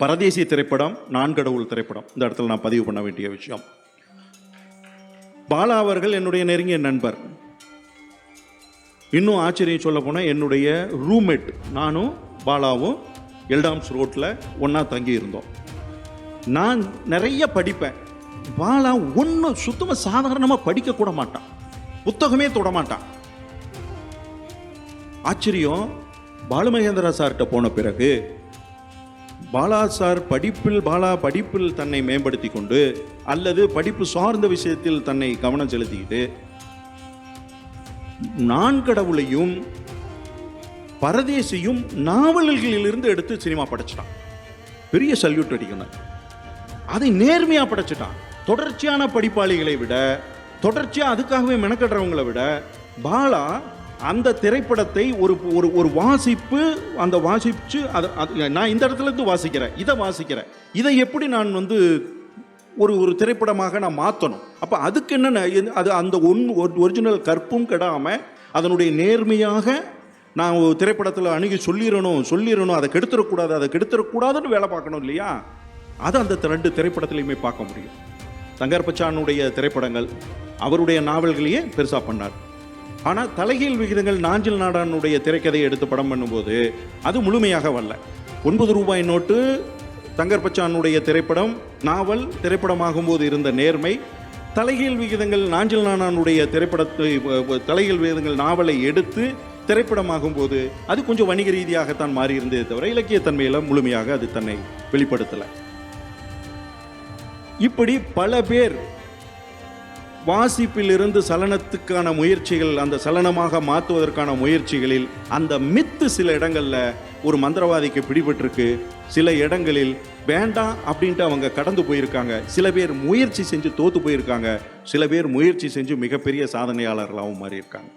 பரதேசி திரைப்படம், நான் கடவுள் திரைப்படம், இந்த இடத்துல நான் பதிவு பண்ண வேண்டிய விஷயம். பாலா அவர்கள் என்னுடைய நெருங்கிய நண்பர். இன்னும் ஆச்சரியம் சொல்ல போனால் என்னுடைய ரூம்மேட். நானும் பாலாவும் எல்டாம்ஸ் ரோட்டில் ஒன்றா தங்கி இருந்தோம். நான் நிறைய படிப்பேன். பாலா ஒன்றும் சுத்தமாக சாதாரணமாக படிக்க கூட மாட்டான், புத்தகமே தொட மாட்டான். ஆச்சரியம், பாலுமகேந்திரா சார்கிட்ட போன பிறகு பாலா படிப்பில் தன்னை மேம்படுத்தி கொண்டு அல்லது படிப்பு சார்ந்த விஷயத்தில் தன்னை கவனம் செலுத்திக்கிட்டு நான் கடவுளையும் பரதேசியும் நாவல்களிலிருந்து எடுத்து சினிமா படைச்சிட்டான். பெரிய சல்யூட் அடிக்கணும். அதை நேர்மையா படைச்சிட்டான். தொடர்ச்சியான படிப்பாளிகளை விட, தொடர்ச்சியா அதுக்காகவே மெனக்கடுறவங்களை விட பாலா அந்த திரைப்படத்தை ஒரு வாசிப்பு, அந்த வாசிச்சு நான் இந்த இடத்துல இருந்து வாசிக்கிறேன், இதை எப்படி நான் ஒரு திரைப்படமாக நான் மாற்றணும். அப்போ அதுக்கு என்ன, அது அந்த ஒரிஜினல் கற்பும் கெடாமல் அதனுடைய நேர்மையாக நான் திரைப்படத்தில் அணுகி சொல்லிடணும், அதை கெடுத்துடக்கூடாதுன்னு வேலை பார்க்கணும் இல்லையா? அதை அந்த 2 திரைப்படத்திலையுமே பார்க்க முடியும். தங்கர் பச்சானுடைய திரைப்படங்கள், அவருடைய நாவல்களையே பெருசாக பண்ணார். ஆனால் தலைகீழ் விகிதங்கள் நாஞ்சில் நாடானுடைய திரைக்கதையை எடுத்து படம் பண்ணும்போது அது முழுமையாக வரல. 9 ரூபாய் நோட்டு தங்கர் பச்சானுடைய திரைப்படம், நாவல் திரைப்படமாகும்போது இருந்த நேர்மை, தலைகீழ் விகிதங்கள் நாஞ்சில் நாடானுடைய திரைப்படத்தை, தலைகீழ் விகிதங்கள் நாவலை எடுத்து திரைப்படமாகும் போது அது கொஞ்சம் வணிக ரீதியாகத்தான் மாறி இருந்ததே தவிர இலக்கியத்தன்மையில முழுமையாக அது தன்னை வெளிப்படுத்தலை. இப்படி பல பேர் வாசிப்பிலிருந்து சலனத்துக்கான முயற்சிகள், அந்த சலனமாக மாற்றுவதற்கான முயற்சிகளில் அந்த மித்து சில இடங்கள்ல ஒரு மந்திரவாதிக்கு பிடிபட்டிருக்கு. சில இடங்களில் வேண்டாம் அப்படின்ட்டு அவங்க கடந்து போயிருக்காங்க. சில பேர் முயற்சி செஞ்சு தோத்து போயிருக்காங்க. சில பேர் முயற்சி செஞ்சு மிகப்பெரிய சாதனையாளர்களாகவும் மாறி இருக்காங்க.